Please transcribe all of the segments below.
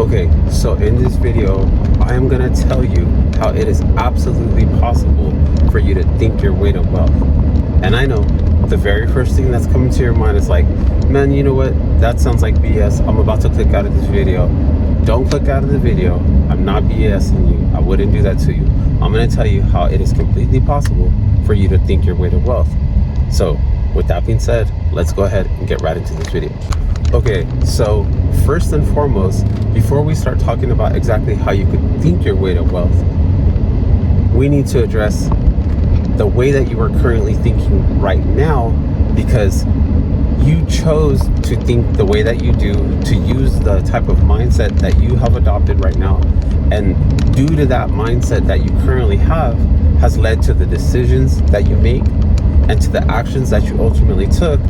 Okay, so in this video, I am gonna tell you how it is absolutely possible for you to think your way to wealth. And I know the very first thing that's coming to your mind is like, man, you know what? That sounds like BS. I'm about to click out of this video. Don't click out of the video. I'm not BSing you. I wouldn't do that to you. I'm gonna tell you how it is completely possible for you to think your way to wealth. So with that being said, let's go ahead and get right into this video. Okay, so first and foremost, before we start talking about exactly how you could think your way to wealth, we need to address the way that you are currently thinking right now, because you chose to think the way that you do, to use the type of mindset that you have adopted right now. And due to that mindset that you currently have, has led to the decisions that you make and to the actions that you ultimately took.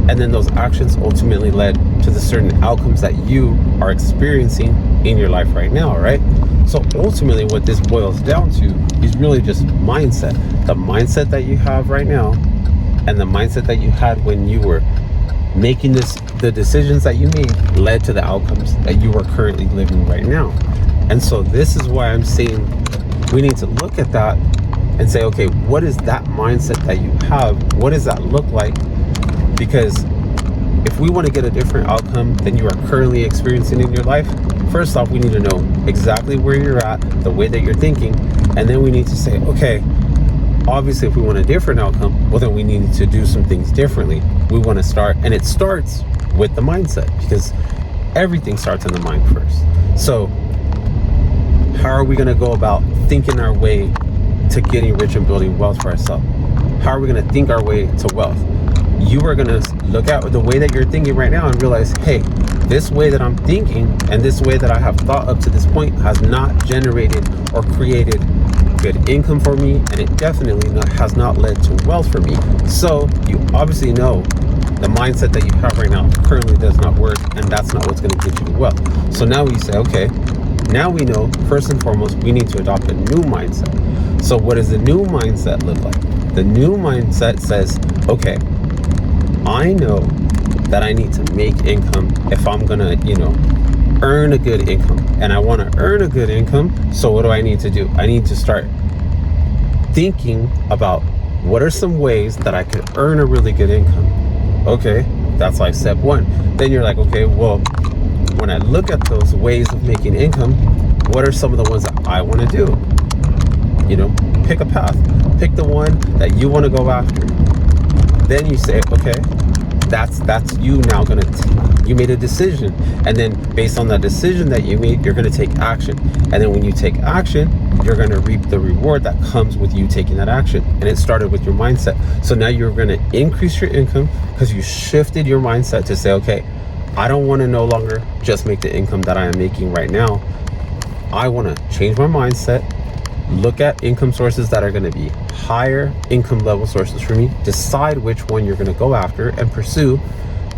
And then those actions ultimately led to the certain outcomes that you are experiencing in your life right now, right? So ultimately what this boils down to is really just mindset. The mindset that you have right now and the mindset that you had when you were making the decisions that you made led to the outcomes that you are currently living right now. And so this is why I'm saying we need to look at that and say, okay, what is that mindset that you have? What does that look like? Because if we want to get a different outcome than you are currently experiencing in your life, first off, we need to know exactly where you're at, the way that you're thinking, and then we need to say, okay, obviously if we want a different outcome, well then we need to do some things differently. We want to start, and it starts with the mindset, because everything starts in the mind first. So how are we going to go about thinking our way to getting rich and building wealth for ourselves? How are we going to think our way to wealth? You are going to look at the way that you're thinking right now and realize, hey, this way that I'm thinking and this way that I have thought up to this point has not generated or created good income for me, and it definitely has not led to wealth for me. So you obviously know the mindset that you have right now currently does not work, and that's not what's going to get you to wealth. So now we say, okay, now we know, first and foremost, we need to adopt a new mindset. So what does the new mindset look like? The new mindset says, okay, I know that I need to make income if I'm gonna, earn a good income. And I want to earn a good income. So what do I need to do? I need to start thinking about what are some ways that I could earn a really good income. Okay, that's like step one. Then you're like, okay, well, when I look at those ways of making income, what are some of the ones that I want to do? Pick a path. Pick the one that you want to go after. Then you say, okay, that's you now you made a decision. And then based on that decision that you made, you're going to take action. And then when you take action, you're going to reap the reward that comes with you taking that action. And it started with your mindset. So now you're going to increase your income because you shifted your mindset to say, okay, I don't want to no longer just make the income that I am making right now. I want to change my mindset, look at income sources that are going to be higher income level sources for me, decide which one you're going to go after and pursue,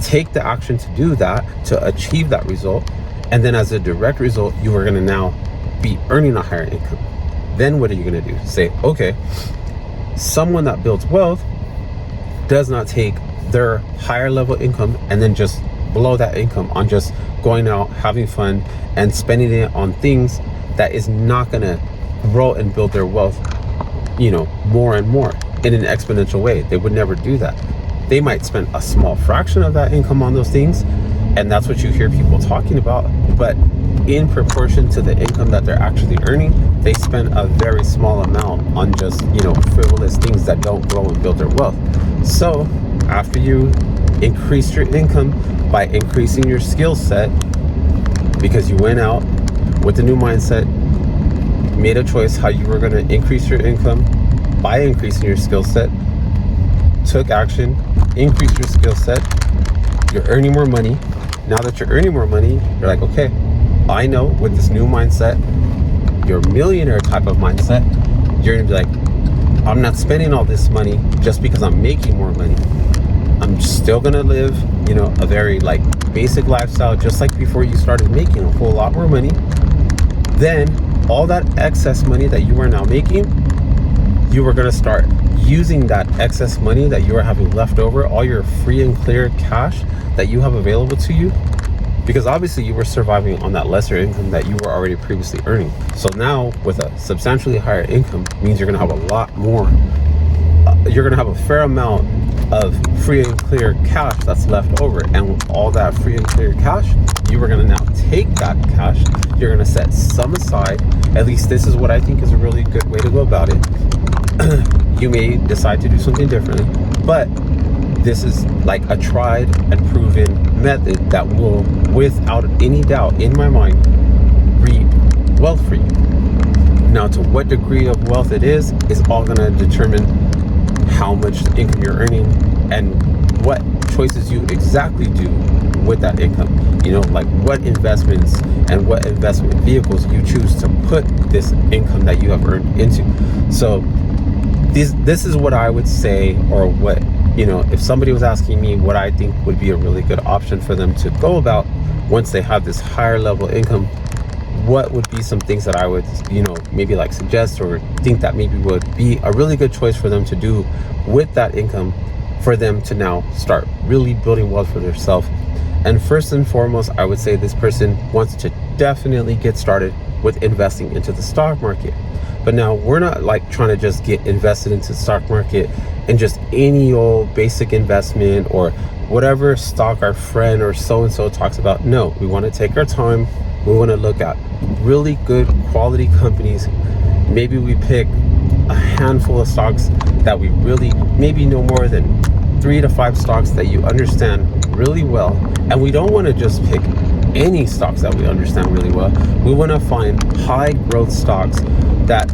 take the action to do that, to achieve that result. And then as a direct result, you are going to now be earning a higher income. Then what are you going to do? Say, okay, someone that builds wealth does not take their higher level income and then just blow that income on just going out, having fun, and spending it on things that is not going to grow and build their wealth, more and more in an exponential way. They would never do that. They might spend a small fraction of that income on those things, and that's what you hear people talking about. But in proportion to the income that they're actually earning, they spend a very small amount on just, frivolous things that don't grow and build their wealth. So after you increase your income by increasing your skill set, because you went out with the new mindset, made a choice how you were going to increase your income by increasing your skill set, took action, increased your skill set, you're earning more money. Now that you're earning more money, you're like, okay, I know with this new mindset, your millionaire type of mindset, you're going to be like, I'm not spending all this money just because I'm making more money. I'm still going to live, a very basic lifestyle, just like before you started making a whole lot more money. Then all that excess money that you are now making, you are going to start using that excess money that you are having left over, all your free and clear cash that you have available to you, because obviously you were surviving on that lesser income that you were already previously earning. So now with a substantially higher income means you're going to have a lot more, you're going to have a fair amount of free and clear cash that's left over. And with all that free and clear cash, you are going to now take that cash, you're going to set some aside. At least this is what I think is a really good way to go about it. You may decide to do something differently, but this is like a tried and proven method that will, without any doubt in my mind, reap wealth for you. Now, to what degree of wealth it is all going to determine how much income you're earning and what choices you exactly do with that income. You know, like what investments and what investment vehicles you choose to put this income that you have earned into. So this is what I would say, or what, you know, if somebody was asking me what I think would be a really good option for them to go about once they have this higher level income, what would be some things that I would, you know, maybe like suggest or think that maybe would be a really good choice for them to do with that income for them to now start really building wealth for themselves. And first and foremost, I would say this person wants to definitely get started with investing into the stock market. But now we're not like trying to just get invested into the stock market and just any old basic investment or whatever stock our friend or so-and-so talks about. No, we want to take our time. We want to look at really good quality companies. Maybe we pick a handful of stocks that we really maybe no more than 3 to 5 stocks that you understand really well. And we don't want to just pick any stocks that we understand really well. We want to find high growth stocks that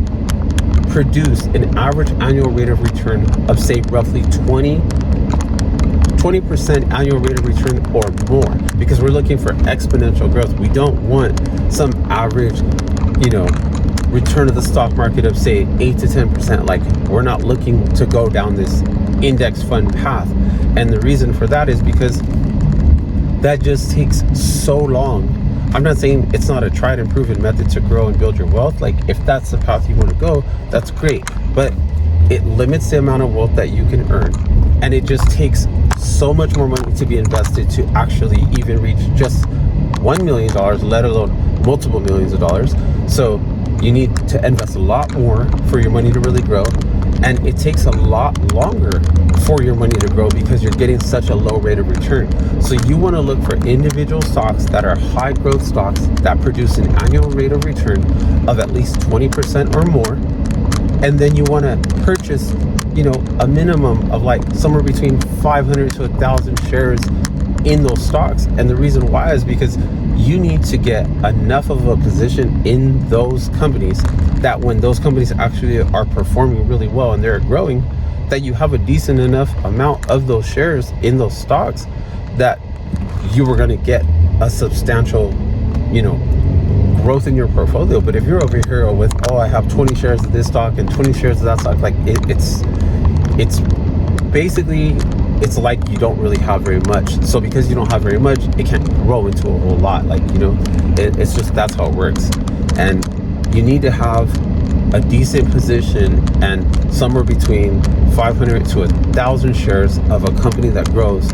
produce an average annual rate of return of, say, roughly 20% annual rate of return or more, because we're looking for exponential growth. We don't want some average, you know, return of the stock market of, say, 8 to 10%. Like, we're not looking to go down this index fund path. And the reason for that is because that just takes so long. I'm not saying it's not a tried and proven method to grow and build your wealth. Like, if that's the path you want to go, that's great. But it limits the amount of wealth that you can earn. And it just takes so much more money to be invested to actually even reach just $1 million, let alone multiple millions of dollars. So you need to invest a lot more for your money to really grow. And it takes a lot longer for your money to grow because you're getting such a low rate of return. So you want to look for individual stocks that are high growth stocks that produce an annual rate of return of at least 20% or more. And then you want to purchase, you know, a minimum of like somewhere between 500 to 1,000 shares in those stocks. And the reason why is because you need to get enough of a position in those companies that when those companies actually are performing really well and they're growing, that you have a decent enough amount of those shares in those stocks that you were going to get a substantial, you know, growth in your portfolio. But if you're over here with, oh, I have 20 shares of this stock and 20 shares of that stock, like it's basically, it's like you don't really have very much. So because you don't have very much, it can't grow into a whole lot. Like, you know, it's just, that's how it works. And you need to have a decent position and somewhere between 500 to 1,000 shares of a company that grows.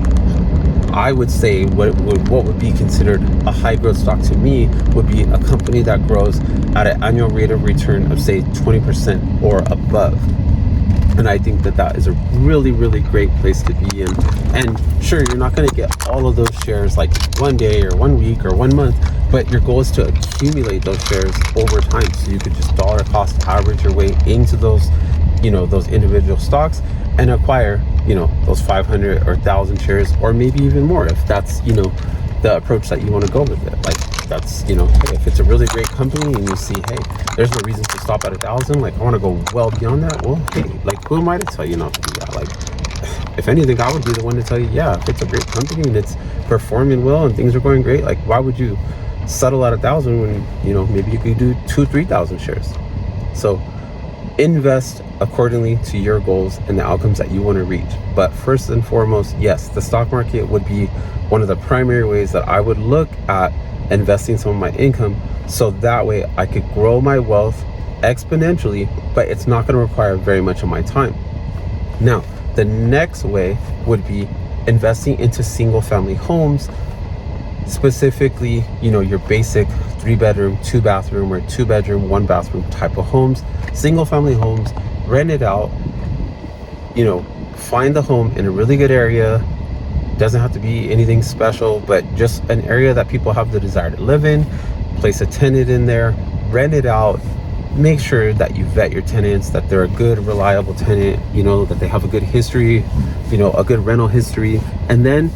I would say what would be considered a high growth stock to me would be a company that grows at an annual rate of return of, say, 20% or above. And I think that that is a really, really great place to be in. And sure, you're not going to get all of those shares like one day or 1 week or 1 month, but your goal is to accumulate those shares over time. So you could just dollar cost average your way into those, you know, those individual stocks and acquire, you know, those 500 or 1,000 shares, or maybe even more if that's, you know, the approach that you want to go with it. Like, that's, you know, hey, if it's a really great company and you see, hey, there's no reason to stop at 1,000, like I want to go well beyond that, well, hey, like who am I to tell you not to do that? Like, if anything, I would be the one to tell you, yeah, if it's a great company and it's performing well and things are going great, like why would you settle at 1,000 when, you know, maybe you could do 2,000-3,000 shares? So invest accordingly to your goals and the outcomes that you want to reach. But first and foremost, yes, the stock market would be one of the primary ways that I would look at investing some of my income, so that way I could grow my wealth exponentially, but it's not going to require very much of my time. Now, the next way would be investing into single family homes specifically, you know, your basic 3-bedroom, 2-bathroom, or 2-bedroom, 1-bathroom type of homes, single family homes, rent it out, you know, find the home in a really good area. Doesn't have to be anything special, but just an area that people have the desire to live in. Place a tenant in there, rent it out. Make sure that you vet your tenants, that they're a good, reliable tenant, you know, that they have a good history, you know, a good rental history. And then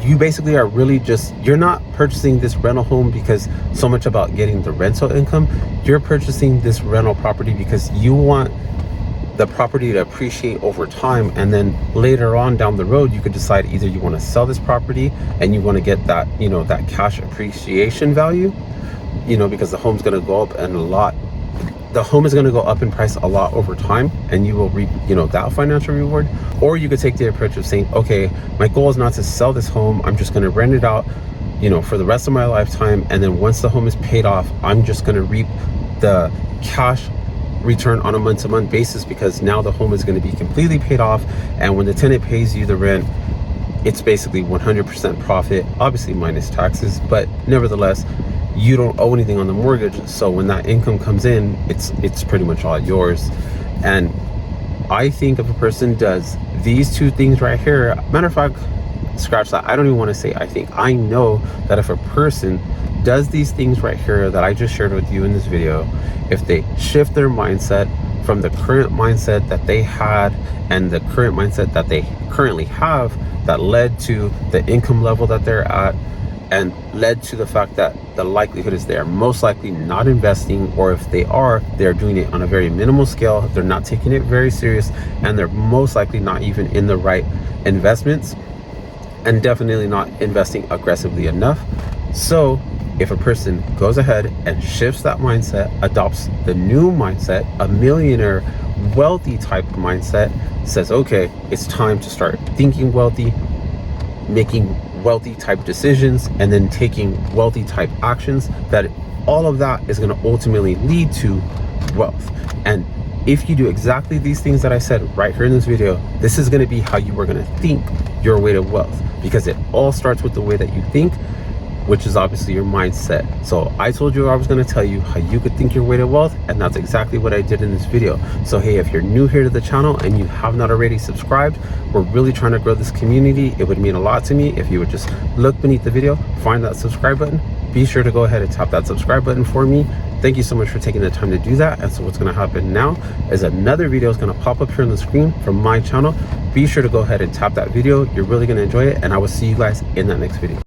you basically are really just, you're not purchasing this rental home because so much about getting the rental income. You're purchasing this rental property because you want the property to appreciate over time, and then later on down the road you could decide either you want to sell this property and you want to get that, you know, that cash appreciation value, you know, because the home's going to go up and the home is going to go up in price a lot over time, and you will reap, you know, that financial reward. Or you could take the approach of saying, okay, my goal is not to sell this home, I'm just going to rent it out, you know, for the rest of my lifetime, and then once the home is paid off, I'm just going to reap the cash return on a month-to-month basis, because now the home is going to be completely paid off, and when the tenant pays you the rent, it's basically 100% profit, obviously minus taxes, but nevertheless you don't owe anything on the mortgage. So when that income comes in, it's pretty much all yours. And I think if a person does these two things right here, matter of fact, scratch that, I don't even want to say I think, I know that if a person does these things right here that I just shared with you in this video, if they shift their mindset from the current mindset that they had and the current mindset that they currently have, that led to the income level that they're at, and led to the fact that the likelihood is they are most likely not investing, or if they are, they're doing it on a very minimal scale, they're not taking it very serious, and they're most likely not even in the right investments, and definitely not investing aggressively enough. So if a person goes ahead and shifts that mindset, adopts the new mindset, a millionaire wealthy type mindset, says, okay, it's time to start thinking wealthy, making wealthy type decisions, and then taking wealthy type actions, that all of that is going to ultimately lead to wealth. And if you do exactly these things that I said right here in this video, this is going to be how you are going to think your way to wealth, because it all starts with the way that you think, which is obviously your mindset. So I told you I was going to tell you how you could think your way to wealth, and that's exactly what I did in this video. So hey, if you're new here to the channel and you have not already subscribed, we're really trying to grow this community. It would mean a lot to me if you would just look beneath the video, find that subscribe button, be sure to go ahead and tap that subscribe button for me. Thank you so much for taking the time to do that. And so what's going to happen now is another video is going to pop up here on the screen from my channel. Be sure to go ahead and tap that video. You're really going to enjoy it, and I will see you guys in that next video.